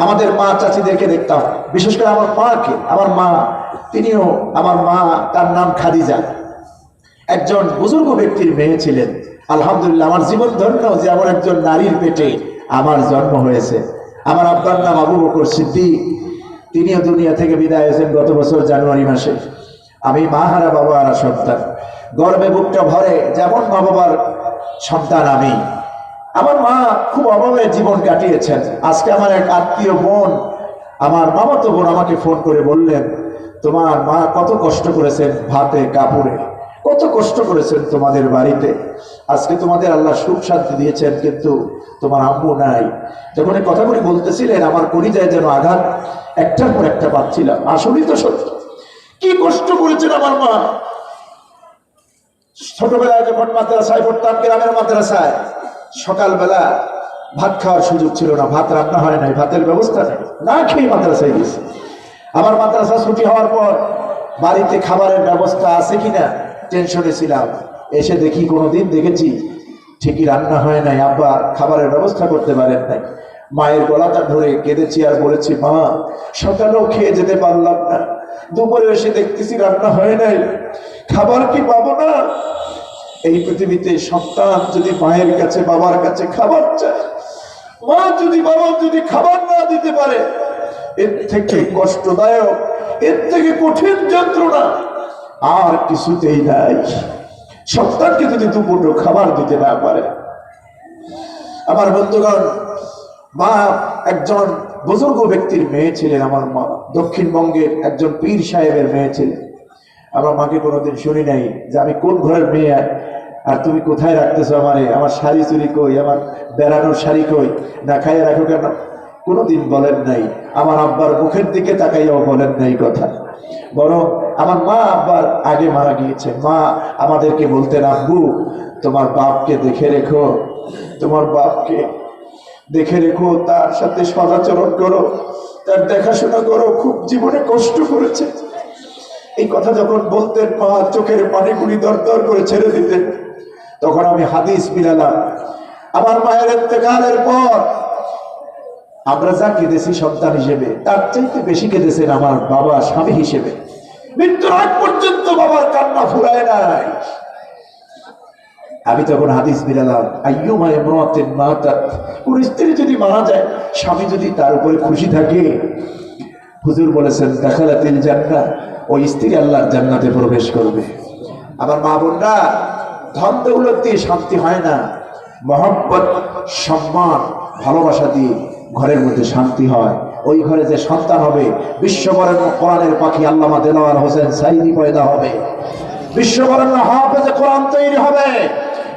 আমাদের মা চাচিদেরকে দেখতাম, বিশেষ করে আমার মাকে, আমার মা, তিনিও, আমার মা, তার নাম খাদিজা, একজন বুজুর্গ ব্যক্তির মেয়ে ছিলেন। আলহামদুলিল্লাহ, আমার জীবন ধন্য যে এমন একজন নারীর পেটে আমার জন্ম হয়েছে। আমার আব্বার নাম আবু বকর সিদ্দিক, তিনিও দুনিয়া থেকে বিদায় হয়েছেন গত বছর জানুয়ারি মাসে। আমি মা হারা বাবা হারা সন্তান, গর্বে বুকটা ভরে যেমন মা বাবার সন্তান আমি। আমার মা খুব অভাবে জীবন কাটিয়েছেন। আজকে আমার এক আত্মীয় বোন, আমার মামাতো বোন আমাকে ফোন করে বললেন, তোমার মা কত কষ্ট করেছেন ভাতে কাপড়ে, কত কষ্ট করেছেন তোমাদের বাড়িতে, আজকে তোমাদের আল্লাহ সুখ শান্তি দিয়েছেন, কিন্তু তোমার আম্মু নাই। যখন এই কথাগুলি বলতেছিলেন আমার কলিজায় যেন আঘাত একটার পর একটা পাচ্ছিলাম। আসলেই তো সত্য, কি কষ্ট করেছেন আমার মা। ছোটবেলায় যখন মাদ্রাসায় পড়তাম, গ্রামের মাদ্রাসায়, সকালবেলা ভাত খাওয়ার সুযোগ ছিল না, ভাত রান্না হয় নাই, ভাতের ব্যবস্থা নেই, না খেয়ে মাদ্রাসায় গেছি। আবার মাদ্রাসা ছুটি হওয়ার পর বাড়িতে খাবারের ব্যবস্থা আছে কিনা টেনশনে ছিলাম। এসে দেখি, কোনোদিন দেখেছি ঠিকই রান্না হয় নাই, আব্বা খাবারের ব্যবস্থা করতে পারেন নাই। মায়ের গলাটা ধরে কেঁদেছি আর বলেছি, মা সকালেও খেয়ে যেতে পারলাম না, দুপুরে এসে দেখতেছি রান্না হয় নাই, খাবার কি পাবো না? এই পৃথিবীতে সন্তান যদি মায়ের কাছে বাবার কাছে খাবার চায়, মা যদি বাবা যদি খাবার না দিতে পারে, এর থেকে কষ্টদায়ক, এর থেকে কঠিন যন্ত্রণা আর কিছুতেই নাই। সন্তানকে যদি দুপুরে খাবার দিতে না পারে। আমার বন্ধুগণ, মা একজন বুজুর্গ ব্যক্তির মেয়ে ছিলেন। আমার মা দক্ষিণবঙ্গের একজন পীর সাহেবের মেয়ে ছিলেন। আমার মাকে কোনোদিন শুনি নাই যে আমি কোন ঘরের মেয়ে আর তুমি কোথায় রাখতেছো আমারে, আমার শাড়ি চুরি কই, আমার বেড়ানোর শাড়ি কই, না খাইয়ে রাখো কেন, কোনোদিন বলেন নাই। আমার আব্বার মুখের দিকে তাকাইয়াও বলেন নাই কথা। বরং আমার মা আব্বার আগে মারা গিয়েছে। মা আমাদেরকে বলতেন, আব্বু তোমার বাপকে দেখে রেখো, তোমার বাপকে দেখে রেখো, তার সাথে সদাচরণ করো, তার দেখাশোনা করো, খুব জীবনে কষ্ট করেছে। এই কথা যখন বলতেন, মা চোখের পানিগুলি দরদর করে ছেড়ে দিতেন। তখন আমি হাদিস মিলালাম, আমার মায়ের ইন্তেকালের পর আমরা যা কেঁদেছি সন্তান হিসেবে, তার চাইতে বেশি কেঁদেছেন আমার বাবা স্বামী হিসেবে। মৃত্যুর আগ পর্যন্ত বাবার কান্না ফুরায় নাই। আমি তখন হাদিস মিলালাম, আইয়ুমা ইমরাতিন মাতাত, কোন স্ত্রী যদি মারা যায়, স্বামী যদি তার উপরে খুশি থাকে, হুজুর বলেছেন দাখালাতিল জান্নাহ, ওই স্ত্রী আল্লাহর জান্নাতে প্রবেশ করবে। আমার মা বোনরা, ধন দৌলত দিয়ে শান্তি হয় না, মহব্বত, সম্মান, ভালোবাসা দিয়ে ঘরের মধ্যে শান্তি হয়। ওই ঘরে যে সন্তান হবে, বিশ্ববরেণ্য কোরআনের পাখি আল্লামা দেলাওয়ার হোসেন সাইদি পয়দা হবে, বিশ্ববরেণ্য হাফেজে কোরআন তৈরি হবে,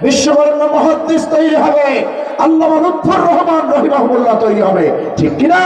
বিশ্ববরেণ্য মুহাদ্দিস তৈরি হবে, আল্লামা লুৎফর রহমান রহিমাহুল্লাহ তৈরি হবে। ঠিক কিনা?